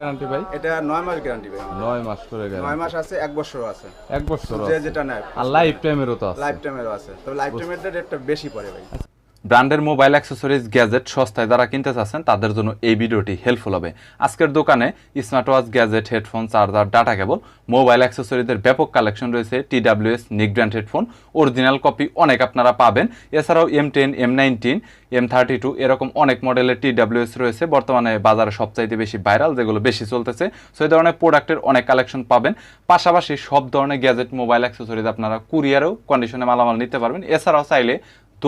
Guarantee ভাই? এটা 9 মাস guarantee ভাই। 9 মাস করে 9 গ্যারান্টি। মাস আছে, 1 বছরও আছে। 1 বছর যে আছে। যেটা নেয়। আর লাইফ টাইমেরও তো আছে। লাইফ টাইমেরও আছে। তবে লাইফ টাইমের রেটটা বেশি পড়ে ভাই। ব্র্যান্ডের মোবাইল অ্যাক্সেসরিজ গ্যাজেট সস্তায় যারা কিনতে চাচ্ছেন তাদের জন্য এই ভিডিওটি হেল্পফুল হবে। আজকের দোকানে smart watch, gadget, headphone, charger, data cable, mobile অ্যাক্সেসরিজের ব্যাপক কালেকশন রয়েছে। TWS নিক ব্র্যান্ড হেডফোন অরিজিনাল কপি অনেক আপনারা পাবেন। এছাড়াও M10, M19, M32 এরকম অনেক মডেলের TWS রয়েছে বর্তমানে বাজারে সবচাইতে বেশি ভাইরাল, যেগুলো বেশি চলতেছে। সো এই ধরনের প্রোডাক্টের অনেক কালেকশন পাবেন। পাশাপাশি সব ধরনের গ্যাজেট, মোবাইল অ্যাক্সেসরিজ আপনারা কুরিয়ারেও কন্ডিশনে মালামাল নিতে পারবেন। এছাড়াও চাইলে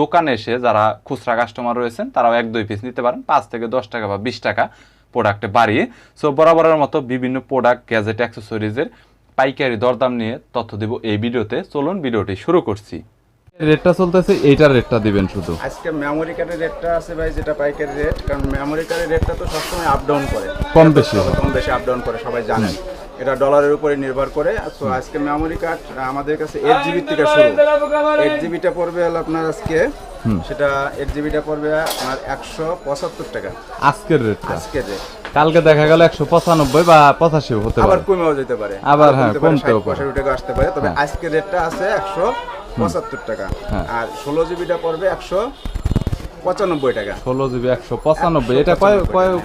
দোকানে এসে যারা খুচরা কাস্টমার রয়েছেন তারাও 1-2 পিস নিতে পারেন, 5 থেকে 10 টাকা বা 20 টাকা প্রোডাক্টে বাড়িয়ে। সো বরাবরের মতো বিভিন্ন প্রোডাক্ট, গ্যাজেট, অ্যাক্সেসরিজের পাইকারি দরদাম নিয়ে তথ্য দিব এই ভিডিওতে। চলুন ভিডিওটি শুরু করছি। রেটটা চলতেছে, এইটার রেটটা দিবেন শুধু। আজকে মেমোরি কার্ডের রেটটা আছে ভাই, যেটা পাইকারি রেট, কারণ মেমোরি কার্ডের রেটটা তো সবসময় আপ ডাউন করে, কম বেশি আপ ডাউন করে, সবাই জানেন। এটা ডলারের উপরে নির্ভর করে। তো আজকে মেমোরি কার্ড আমাদের কাছে 8GB থেকে শুরু। 8GBটা পড়বে হলো আপনার আজকে, সেটা 8GBটা পড়বে আপনার 175 টাকা আজকের রেটটা। আজকে রেট। কালকে দেখা গেল 195 বা 85 হতে আবার পারে, কমেও যেতে পারে, আবার হ্যাঁ কমতেও পারে। 60 টাকা আসতে পারে। তবে আজকের রেটটা আছে 175 টাকা। আর 16GBটা পড়বে 195 টাকা। 16GB 195। এটা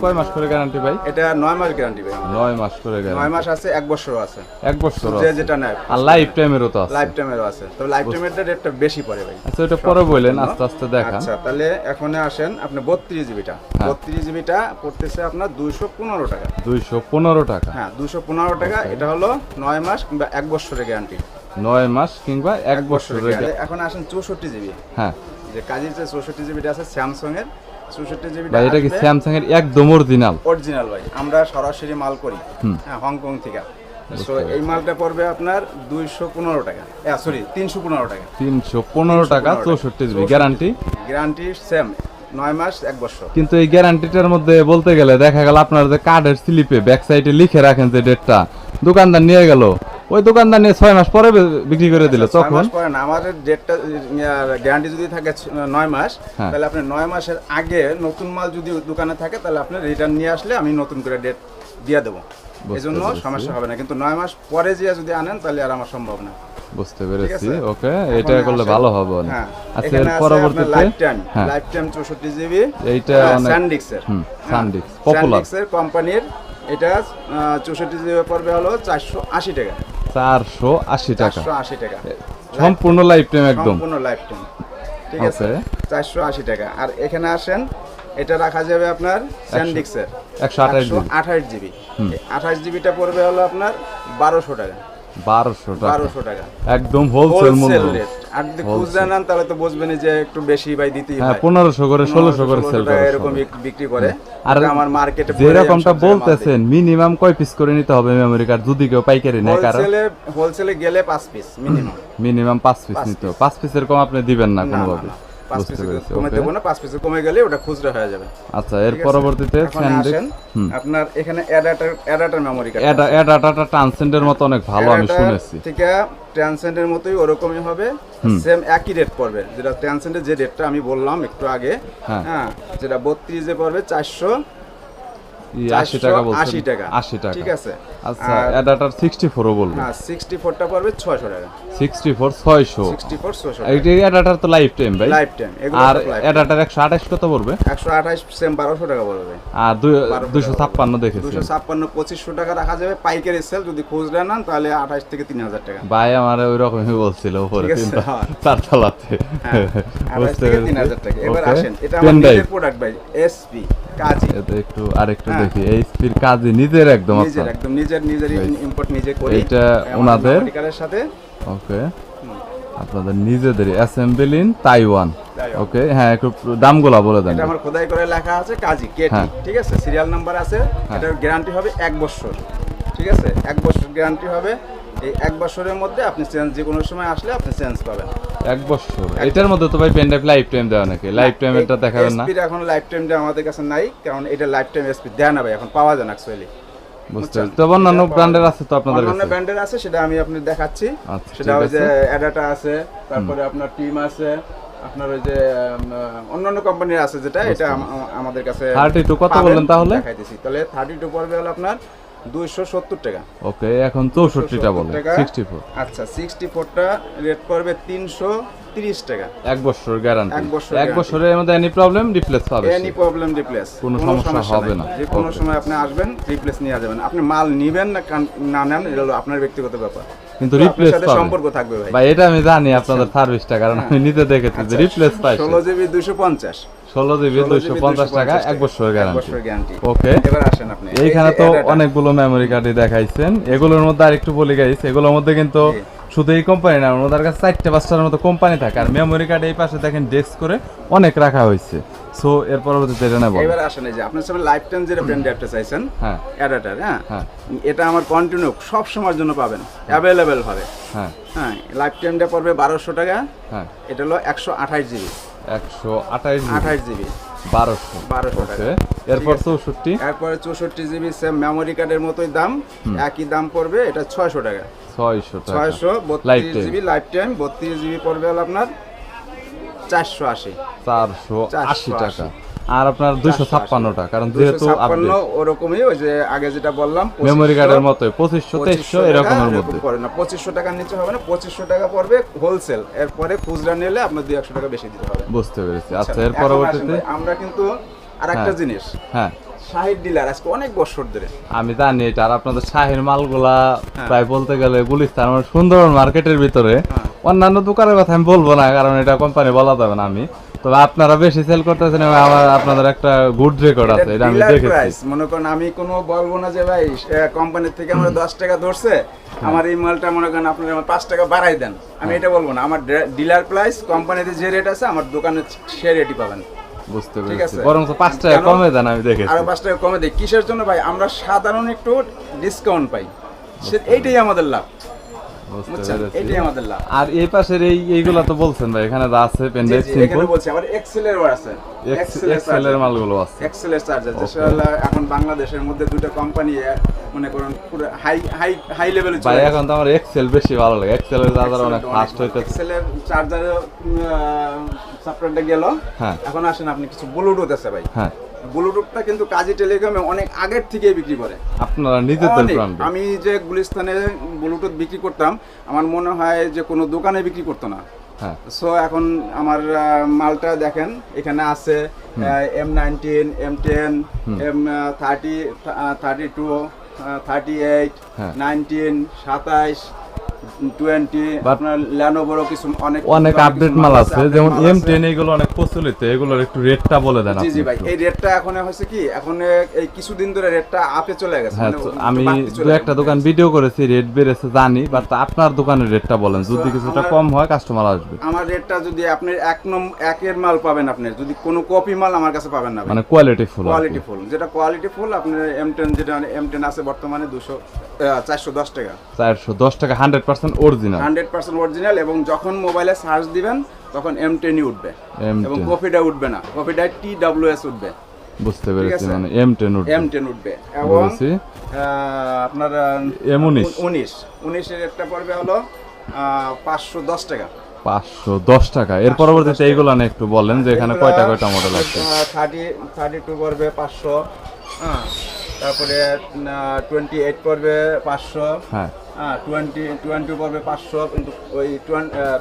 কয় মাস করে গ্যারান্টি ভাই? এটা 9 মাস গ্যারান্টি ভাই। 9 মাস করে 9 গ্যারান্টি। মাস আছে, 1 বছরও আছে। 1 বছর যে আছে। যেটা নেয়। আর লাইফ টাইমেরও তো আছে। লাইফ টাইমেরও আছে। তবে লাইফ টাইমের রেটটা বেশি পড়ে ভাই। আচ্ছা এটা পরে বললেন, আস্তে আস্তে দেখান। আচ্ছা তাহলে এখন আসেন আপনি 32GBটা। 32GBটা পড়তেছে আপনার 215 টাকা। 215 টাকা। হ্যাঁ 215 টাকা। এটা হলো 9 মাস কিংবা 1 বছরের গ্যারান্টি। 9 মাস কিংবা 1 বছরের গ্যারান্টি। গ্যারান্টি। এখন আসেন 64GB। হ্যাঁ যে কাজের যে 64GBটা আছে স্যামসাং এর, 64GBটা ভাই এটা কি স্যামসাং এর একদম অরিজিনাল? অরিজিনাল ভাই। আমরা সরাসরি মাল করি, হ্যাঁ, হংকং থেকে। সো এই মালটা পড়বে আপনার 215 টাকা, সরি 315 টাকা। 315 টাকা 64GB গ্যারান্টি। গ্যারান্টি সেম 9 মাস 1 বছর। কিন্তু এই গ্যারান্টিটার মধ্যে বলতে গেলে দেখা গেল আপনার যে কার্ডের স্লিপে ব্যাক সাইডে লিখে রাখেন যে ডেটটা, দোকানদার নিয়ে গেল, ওই দোকানদার নিয়ে 6 মাস পরে বিক্রি করে দিল, 6 তখন মাস পরে না। আমাদের ডেটটা গ্যারান্টি যদি থাকে 9 মাস, হ্যাঁ। তাহলে আপনি 9 মাসের আগে নতুন মাল যদি দোকানে থাকে তাহলে আপনি রিটার্ন নিয়ে আসলে আমি নতুন করে ডেট দিয়ে দেবো, এই জন্য সমস্যা হবে না। কিন্তু 9 মাস পরে যে যদি আনেন তাহলে আর আমার সম্ভব না। বুঝতে পেরেছি। আছে? ওকে, এখন এটা করলে আসেন। ভালো হবে অনেক। হ্যাঁ, আচ্ছা এখানে এর আছে পরবর্তীতে আপনার লাইফ টাইম, হ্যাঁ লাইফ টাইম 64GB। এইটা অনেক স্যান্ডিক্সের, SanDisk পপুলার। স্যান্ডিক্সের কোম্পানির। এটা 64GB পড়বে হলো 480 টাকা। 480 টাকা 480 টাকা সম্পূর্ণ লাইফ টাইম একদম। সম্পূর্ণ লাইফ টাইম, ঠিক আছে। Okay. 480 টাকা। আর এখানে আসেন, এটা রাখা যাবে আপনার স্যান্ডিক্সের 128GB 128GB। 28GBটা পড়বে হলো আপনার 1200 টাকা। 1200 টাকা 1200 টাকা একদম হোলসেল মূল্য। Wholesale rate. আর যদি খুচরা নেন তাহলে তো বুঝবেন যে একটু বেশি ভাই দিতেই হ্যাঁ হয়। 1500 করে 1600 করে সেল টাকা করে এরকম বিক্রি করে। আর এটা আমার মার্কেটে যেরকমটা বলতেছেন মিনিমাম কয় পিস করে নিতে হবে মেমোরি কার্ড যদি কেউ পাইকারি নেয়? কারণ হোলসেলে গেলে 5 পিস মিনিমাম। মিনিমাম 5 পিস নিতে হবে। 5 পিসের কম আপনি দিবেন না কোনোভাবে। 5 বুঝতে পিসের পেরেছি। কমে ওকে দেবো না, 5 পিসের কমে গেলে ওটা খুচরা হয়ে যাবে। আচ্ছা এর ঠিক আছে? পরবর্তীতে এখন SanDisk আসেন, আপনার এখানে অ্যাডাপ্টার মেমোরি কার্ড। এটা ট্রান্সেন্ডের মতো অনেক ভালো আমি শুনেছি। ঠিক আছে, ট্রান্সেন্ডের মতোই ওরকমই হবে, সেম একই রেট পড়বে। যেটা ট্রান্সেন্ডের যে রেটটা আমি বললাম একটু আগে, হ্যাঁ, যেটা 32 এ পড়বে 80 টাকা বলছেন। 80 টাকা 80 টাকা, ঠিক আছে। আচ্ছা অ্যাডাপ্টার 64 ও বলবেন? হ্যাঁ 64টা পড়বে 600 টাকা। 64 600। 64 600 এইটা অ্যাডাপ্টার তো লাইফ টাইম ভাই। Life time. আর অ্যাডাপ্টার 128 কত পড়বে? 128 সেম 1200 টাকা পড়বে। আর 256 দেখেছি। 256 2500 টাকা রাখা যাবে পাইকারি সেল। যদি খুচরা নেন তাহলে 28 থেকে 3000 টাকা। ভাই আমার ওই রকমই বলছিল উপরে ঠিক আছে, তিনটা হ্যাঁ। চারতলাতে। হ্যাঁ 28 থেকে 3000 টাকা। এবার Okay. আসেন, এটা আমার নিজের প্রোডাক্ট ভাই, এসপি কাজী। এটা একটু আরেকটু দেখি এই স্পির কাজে নিজের একদম নিজের আপনার। একদম নিজের ইম্পোর্ট নিজে করি। এটা ওনাদের মেডিকেলের সাথে। ওকে আপনাদের নিজেদের অ্যাসেম্বল ইন তাইওয়ান। তাইওয়ান। ওকে হ্যাঁ একটু দামগুলা বলে দেন। এটা আমার খোদাই করে লেখা আছে কাজী কেটি, হ্যাঁ। ঠিক আছে। সিরিয়াল নাম্বার আছে। এটার গ্যারান্টি হবে 1 বছর, ঠিক আছে। 1 বছর গ্যারান্টি হবে। এই 1 বছরের মধ্যে আপনি চেঞ্জ যে কোনো সময় আসলে আপনি চেঞ্জ পাবেন। 1 বছর। এটার মধ্যে তো ভাই পেন ড্রাইভ লাইফ টাইম দেওয়া নাকি? লাইফ টাইম এটা দেখাবেন না? এসপির এখন লাইফ টাইমটা আমাদের কাছে নাই, কারণ এটা লাইফ টাইম এসপি দেয় না ভাই, এখন পাওয়া যায় না অ্যাকচুয়ালি। বুঝতে পারছি। তো অন্যান্য ব্র্যান্ডের আছে তো আপনাদের অন্যান্য কাছে? ব্র্যান্ডের আছে, সেটা আমি আপনাকে দেখাচ্ছি। আচ্ছা, সেটা ঠিক ওই যে আছে। অ্যাডাটা আছে, তারপরে আপনার টিম আছে, আপনার ওই যে অন্যান্য কোম্পানির আছে যেটা, এটা আমাদের কাছে 32 কত পাবেন, বললেন তাহলে? দেখাইতেছি। তাহলে 32 পড়বে হলো আপনার 270 টাকা। ওকে, এখন 64টা বলেন। 64 আচ্ছা, 64টা রেট পড়বে 330 টাকা। এক বছর গ্যারান্টি। এক বছর এক বছরের মধ্যে এনি প্রবলেম রিপ্লেস পাবে। এনি প্রবলেম রিপ্লেস, কোনো সমস্যা হবে না। যে কোনো সময় আপনি আসবেন, রিপ্লেস নিয়ে যাবেন। আপনি মাল নিবেন না নেন এটা হলো আপনার ব্যক্তিগত ব্যাপার, কিন্তু আপনার রিপ্লেস সাথে পাবে। সম্পর্ক থাকবে ভাই। ভাই এটা আমি জানি আপনাদের সার্ভিসটা, কারণ আমি নিজে দেখেছি যে রিপ্লেস পাই। 16 জিবি 250, 16 জিবি 250 টাকা, এক বছরের গ্যারান্টি। ওকে, এবার আসেন আপনি এইখানে এই তো যে এটা- অনেকগুলো মেমরি কার্ডই দেখাইছেন। এগুলোর মধ্যে আরেকটু বলি গাইস, এগুলোর মধ্যে কিন্তু শুধু এই কোম্পানি না, ওনাদের কাছে 4-5টার মতো কোম্পানি থাকে। আর মেমরি কার্ড এই পাশে দেখেন ডেস্ক করে অনেক রাখা হয়েছে। সো এর পরবর্তীতে এটা নেব। এবার আসেন এই যে আপনার সামনে লাইফ টাইম যেটা ব্র্যান্ড অ্যাডটা চাইছেন, হ্যাঁ অ্যাডাটার, হ্যাঁ হ্যাঁ এটা আমার কন্টিনিউ সব সময়ের জন্য পাবেন, অ্যাভেলেবেল হবে। হ্যাঁ হ্যাঁ, লাইফ টাইমটা পড়বে 1200 টাকা। হ্যাঁ, এটা হলো 128 জিবি, 128 জিবি 28 জিবি 1200 1200 টাকা। ওকে, এরপর 64 এরপরে 64 জিবি সেম মেমোরি কার্ডের মতোই দাম, একই দাম পড়বে, এটা 600 টাকা। 600 টাকা 632 জিবি লাইফ টাইম, 32 জিবি পড়বে হলো আপনার 480 480 টাকা। আর আপনার 256 টাকা, কারণ যেহেতু 256 ওরকমই, ওই যে আগে যেটা বললাম মেমরি কার্ডের মতোই 2500 2300 এরকমের মধ্যে পড়ে না। 2500 টাকার নিচে হবে না, 2500 টাকা পড়বে হোলসেল। এরপরে খুচরা নিলে আপনার 200 টাকা বেশি দিতে হবে। বুঝতে পেরেছি। আচ্ছা, এর এখন আসেন পরবর্তীতে ভাই, আমরা কিন্তু আরেকটা হ্যাঁ। জিনিস, হ্যাঁ শাহিদ ডিলার আজকে অনেক বছর ধরে, আমি জানি এটা। আর আপনাদের শাহের মালগুলা প্রায় বলতে গেলে গুলিস্তান মানে সুন্দরবন মার্কেটের ভিতরে, অন্যান্য দোকানের কথা আমি বলবো না, কারণ এটা কোম্পানি বলা যাবে না। আমি তবে আপনারা বেশি সেল করতেছেন এবং আমার আপনাদের একটা গুড রেকর্ড আছে, এটা আমি ডিলার দেখেছি। প্রাইস মনে করেন, আমি কোনো বলবো না যে ভাই কোম্পানির থেকে আমরা 10 টাকা ধরছে, আমার এই মালটা মনে করেন আপনারা আমার 5 টাকা বাড়াই দেন, আমি এটা বলবো না। আমার ডিলার প্রাইস কোম্পানিতে যে রেট আছে আমার দোকানে সে রেটই পাবেন। বুঝতে ঠিক পেরেছি, আছে। বরং 5 টাকা কেন? কমে দেন, আমি দেখেছি। আরো 5 টাকা কমে দেয় কিসের জন্য ভাই? আমরা সাধারণ একটু ডিসকাউন্ট পাই, এইটাই আমাদের লাভ, বুঝতে বুঝছেন? পেরেছি। এইটাই আমাদের লাভ। আর এই পাশের এইগুলা তো বলছেন ভাই, এখানে যা আছে পেন ড্রাইভ সিম্পল, এখানে বলছি আবার এক্সেলের আছে, এক্সেলের মালগুলো আছে। এক্সেলের চার্জার, এখন বাংলাদেশের মধ্যে দুটো কোম্পানি মনে করেন পুরো হাই লেভেলে ভাই এখন তো আমার এক্সেল বেশি ভালো লাগে, এক্সেলের চার্জার অনেক ফাস্ট হইতেছে। এক্সেলের চার্জারের সাপ্লাইটা গেল। হ্যাঁ এখন আসেন আপনি কিছু ব্লুটুথ আছে ভাই, হ্যাঁ, ব্লুটুথটা কিন্তু কাজী টেলিকমে অনেক আগের থেকেই বিক্রি করে। আপনারা নিজেদের অনেক। ব্র্যান্ড। আমি যে গুলিস্তানে ব্লুটুথ বিক্রি করতাম, আমার মনে হয় যে কোনো দোকানে বিক্রি করতো না। হ্যাঁ সো এখন আমার মালটা দেখেন, এখানে আছে M19, M10, M30, 32, 38, হ্যাঁ। 19, 27, 20, But আপনার ল্যানোভোরও কিছু অনেক আপডেট মাল আছে, যেমন M10 এগুলো অনেক প্রচলিত, এগুলোর একটু রেটটা বলে দেন জি আপনি জি ভাই, একটু। এই রেটটা এখন হয়েছে কি, এখন এই কিছুদিন ধরে রেটটা আপে চলে গেছে। হ্যাঁ, মানে তো একটু আমি বাড়তি চলে দু একটা গেছে। দোকান ভিডিও করেছি, রেট বেড়েছে জানি, বাট আপনার দোকানের রেটটা বলেন, যদি কিছুটা আমার- কম হয় কাস্টমার আসবে। আমার রেটটা যদি আপনি একের মাল পাবেন, আপনি যদি কোনো কপি মাল আমার কাছে পাবেন না ভাই। মানে কোয়ালিটি ফুল। কোয়ালিটি ফুল, যেটা কোয়ালিটি ফুল আপনার M10, যেটা M10 আছে বর্তমানে 410 টাকা, 410 টাকা 100% অরিজিনাল। 100% অরিজিনাল। এবং যখন মোবাইলে সার্চ দিবেন তখন M10 উঠবে, M10 এবং কপিটা উঠবে না, কপিটা TWS উঠবে, বুঝতে পেরেছি, আছে? মানে M10 উঠবে। M10 উঠবে। এবং বুঝছি। আপনার M19 19 এর একটা পড়বে হলো 510 টাকা। 510 টাকা। এর পরবর্তীতে এইগুলো না একটু বলেন যে এখানে কয়টা মডেল আছে। 32 পড়বে 500, হ্যাঁ, তারপরে 28 পড়বে 500, হ্যাঁ 20 পড়বে 500, কিন্তু ওই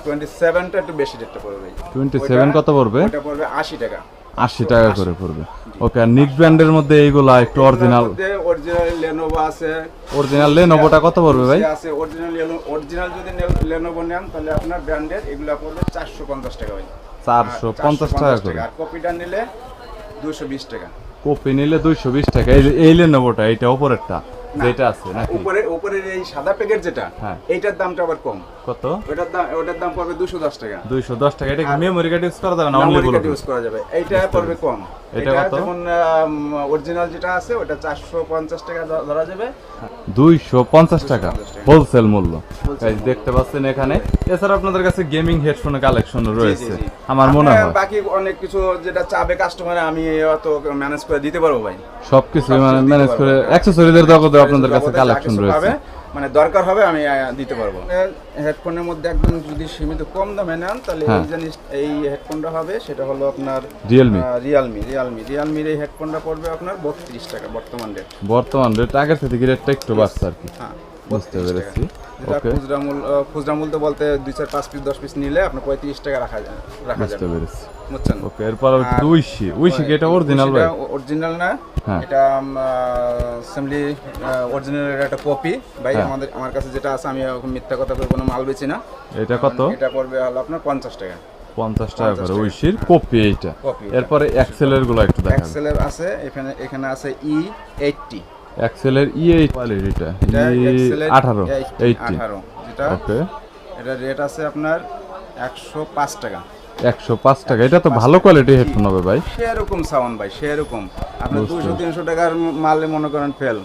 27টা একটু বেশি রেটটা পড়বে। 27 কত পড়বে? ওটা পড়বে 80 টাকা। 80 টাকা করে পড়বে। ওকে, আর নিক ব্র্যান্ডের মধ্যে এইগুলা একটু অরিজিনাল। অরিজিনাল লেনোভো আছে। অরিজিনাল লেনোভোটা কত পড়বে ভাই? আছে অরিজিনাল যদি লেনোভো নেন তাহলে আপনার ব্র্যান্ডের এগুলা পড়বে 450 টাকা ভাই। 450 টাকা করে। আর কপিটা নিলে 220 টাকা। কপি নিলে 220 টাকা। এই লেনোভোটা, এইটা উপরেরটা যেটা আছে নাকি? উপরের এই সাদা প্যাকেট যেটা, হ্যাঁ। এইটার দামটা আবার কম। কত? ওটার দাম পড়বে 210 টাকা। 210 টাকা। এটা কি মেমরি কার্ড ইউজ করা যাবে না? অনলি মেমোরি কার্ড বলুন। ইউজ করা যাবে। এইটা পড়বে কম। এটা কত? যেমন অরিজিনাল যেটা আছে ওটা 450 টাকা ধরা যাবে। 250 টাকা 250 টাকা। হোলসেল মূল্য। গাইস দেখতে পাচ্ছেন এখানে। এছাড়া আপনাদের কাছে গেমিং হেডফোনের কালেকশন রয়েছে জি, জি। আমার মনে হয়। বাকি অনেক কিছু যেটা চাবে কাস্টমার, আমি অত ম্যানেজ করে দিতে পারবো ভাই। সবকিছু মানে সবকিছু ম্যানেজ দিতে করে পারবো। অ্যাকসেসরিজের জগতে আপনাদের কাছে জগতে যা কালেকশন কিছু রয়েছে। পাবে, মানে দরকার হবে আমি দিতে পারবো। হেডফোনের মধ্যে একদম যদি সীমিত কম দামে নেন তাহলে এই জিনিস এই হেডফোনটা হবে, সেটা হলো আপনার রিয়েলমির এই হেডফোনটা পড়বে আপনার 32 টাকা বর্তমান রেট। আগের থেকে রেটটা একটু বাড়ছে আর কি। হ্যাঁ, বুঝতে পেরেছি। যেটা খুচরা মূল্য বলতে 2-4-5 পিস 10 পিস নিলে আপনার 35 টাকা রাখা যাবে। বুঝতে পেরেছি। বুঝছেন? ওকে, এরপর উইশি কি এটা অরিজিনাল ভাই? অরিজিনাল না, হ্যাঁ। এটা অ্যাসেম্বলি অরিজিনালের একটা কপি ভাই। আমার কাছে যেটা আছে, আমি এখন মিথ্যা কথা বলবো না, মাল বেচি না। এটা কত? এটা পড়বে হলো আপনার 50 টাকা। 50 টাকা করে উইশির কপি এইটা। এরপরে এক্সেলের গুলো একটু দেখাবেন। এক্সেলের আছে, এখানে আছে E80, এক্সেলের E8 কোয়ালিটিটা, E18 যেটা ওকে। এটা রেট আছে আপনার 105 টাকা। 105 টাকা। এটা তো ভালো কোয়ালিটি হেডফোন হবে ভাই। সেরকম সাউন্ড ভাই, সেরকম আপনি 200-300 টাকার মালে মনে করেন ফেল,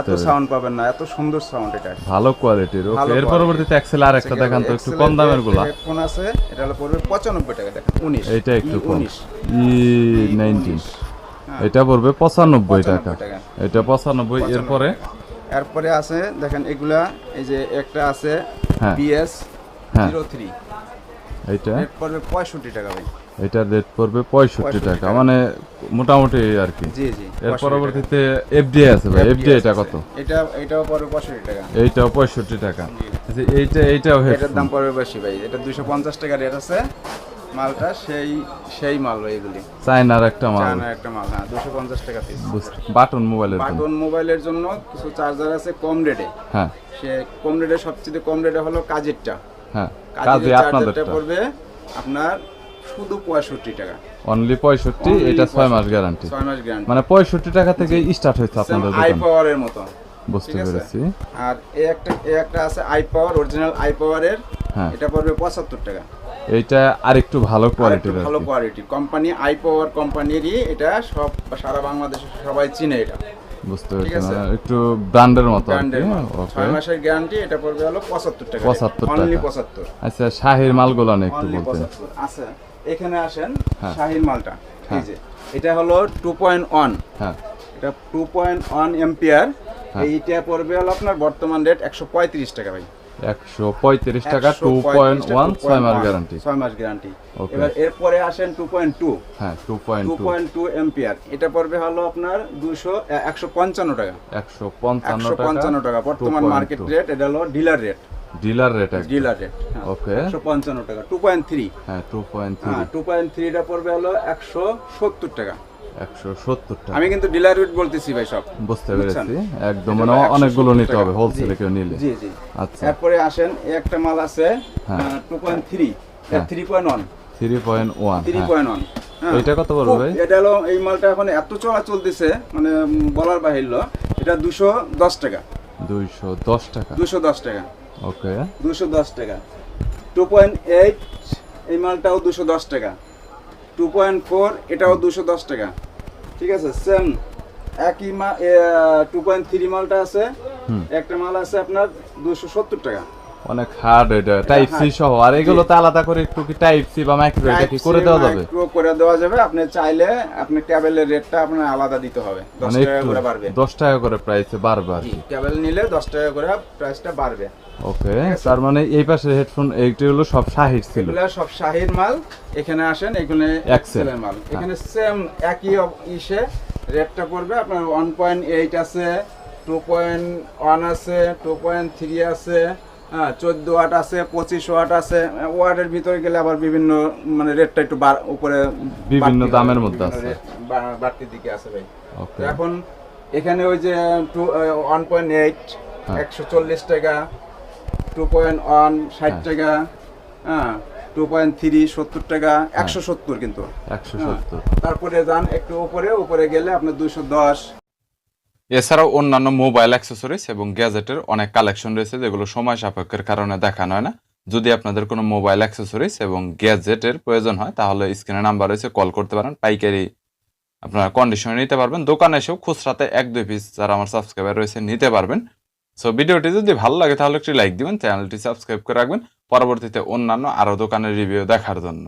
এত সাউন্ড পাবেন না, এত সুন্দর সাউন্ড এটা, ভালো কোয়ালিটির। ওকে, এর পরবর্তীতে এক্সেল আরেকটা দেখান তো, একটু কম দামের গুলা। হেডফোন আছে, এটা হলো পড়বে 95 টাকা। দেখেন 19, এটা একটু কম, E19, E19 এটা পড়বে 95 টাকা। এটা 95। এরপরে আছে দেখেন এগুলা, এই যে একটা আছে হ্যাঁ। BS03, এটা রেট পড়বে 65 টাকা ভাই। এটা রেট পড়বে 65 টাকা, মানে মোটামুটি আর কি। জি এর পরবর্তীতে এফডিআই আছে ভাই। এফডিআই এটা কত? এটাও পড়বে 65 টাকা। এইটাও 65 টাকা। আচ্ছা, এইটাও এটার দাম পড়বে বেশি ভাই, এটা 250 টাকা রেট আছে। মালটা সেই মাল ভাই, এগুলি চায়নার একটা মাল। হ্যাঁ, 250 টাকা পিস। বাটন মোবাইলের জন্য কিছু চার্জার আছে কম রেটে। হ্যাঁ, সে কম রেটে, সবচেয়ে কম রেটে হলো কাজেরটা। হ্যাঁ, কাজের চার্জারটা পড়বে আপনার শুধু 65 টাকা। অনলি 65। এটা 6 মাস গ্যারান্টি। 6 মাস গ্যারান্টি, মানে 65 টাকা থেকে স্টার্ট হচ্ছে আপনাদের আই দোকান। পাওয়ারের মতো। বুঝতে পেরেছি। আর এই একটা আছে আই পাওয়ার, অরিজিনাল আই পাওয়ারের, হ্যাঁ। এটা পড়বে 75 টাকা। এইটা আরেকটু ভালো কোয়ালিটির। ভালো কোয়ালিটির কোম্পানি, আই পাওয়ার কোম্পানিরই এটা, সব সারা বাংলাদেশে সবাই চিনে এটা। বুঝতে পেরেছি, মানে একটু ব্র্যান্ডের মতো আর কি। ওকে, 6 মাসের গ্যারান্টি, এটা পড়বে হলো 75 টাকা। 75 অনলি টাকা। 75। আচ্ছা, শাহির মালগুলো না একটু অনলি বলতেন। 75 আছে। এখানে আসেন, হ্যাঁ। শাহির মালটা, এই যে এটা হলো 2.1, হ্যাঁ, এটা 2.1 এম্পিয়ার। হ্যাঁ। এইটা পড়বে হলো আপনার বর্তমান রেট 135 টাকা ভাই। 135 টাকা, 2.1, 6 মাস গ্যারান্টি। 6 মাস গ্যারান্টি। ওকে। এবার এরপরে আসেন 2.2, হ্যাঁ, 2.2 2.2 এম্পিয়ার। এটা পড়বে হলো আপনার 155 টাকা। 155 টাকা বর্তমান মার্কেট রেট। এটা হলো dealer rate. Dealer rate. Okay, 155 টাকা। 2.3, হ্যাঁ, 2.3। 2.3 টা পড়বে হলো 170 টাকা। 170 টাকা। আমি কিন্তু ডিলার রেট বলতেছি ভাই সব। বুঝতে পেরেছি, একদম মানে অনেকগুলো নিতে হবে হোলসেলে কেউ নিলে। জি। আচ্ছা, তারপরে আসেন এই একটা মাল আছে, হ্যাঁ। 2.3, হ্যাঁ। 3.1। 3.1 হ্যাঁ। এটা কত পড়বে ভাই? এটা হলো, এই মালটা এখন এত চলা চলতেছে মানে বলার বাহির। এটা 210 টাকা। 210 টাকা। 210 টাকা। ওকে, 210 টাকা। 2.8 এই মালটাও 210 টাকা। 2.4 এটাও 210 টাকা। ঠিক আছে, সেম একই 2.3 মালটা আছে, একটা মাল আছে আপনার 270 টাকা। অনেক হার্ড এটা, টাইপ সি সহ। আর এগুলো তো আলাদা করে একটু কি টাইপ সি বা মাইক্রো এটা কি করে দেওয়া যাবে? করে দেওয়া যাবে। আপনি চাইলে আপনি কেবলের রেটটা আপনার আলাদা দিতে হবে, 10 টাকা করে বাড়বে। 10 টাকা করে প্রাইসে বাড়বে আর কি। কেবল নিলে 10 টাকা করে প্রাইসটা বাড়বে। ওকে, তার মানে এই পাশে হেডফোন এইটা হলো সব শাহির ছিল। এগুলা সব শাহির মাল। এখানে আসেন, এখানে এক্সেলের মাল। এখানে সেম একই ইসে রেটটা পড়বে আপনার 1.8 আছে, 2.1 আছে, 2.3 আছে, 14 ওয়াট আছে, 25 ওয়াট আছে। ওয়াটের ভিতরে গেলে আবার বিভিন্ন মানে রেটটা একটু উপরে বিভিন্ন দামের মধ্যে আছে, বাড়তির দিকে আছে ভাই। ওকে, এখন এখানে ওই যে 1.8 140 টাকা, 2.1 60 টাকা, 2.3 70 টাকা, 170 কিন্তু 170। তারপরে যান একটু উপরে গেলে আপনার 210। এছাড়াও অন্যান্য মোবাইল অ্যাক্সেসরিজ এবং গ্যাজেটের অনেক কালেকশন রয়েছে যেগুলো সময় সাপেক্ষের কারণে দেখানো হয় না। যদি আপনাদের কোনো মোবাইল অ্যাক্সেসরিজ এবং গ্যাজেটের প্রয়োজন হয় তাহলে স্ক্রিনে নাম্বার রয়েছে, কল করতে পারেন। পাইকারি আপনারা কন্ডিশনে নিতে পারবেন, দোকানে এসেও খুচরাতে 1-2 পিস যারা আমার সাবস্ক্রাইবার রয়েছে নিতে পারবেন। সো ভিডিওটি যদি ভালো লাগে তাহলে একটি লাইক দিবেন, চ্যানেলটি সাবস্ক্রাইব করে রাখবেন পরবর্তীতে অন্যান্য আরও দোকানের রিভিউ দেখার জন্য।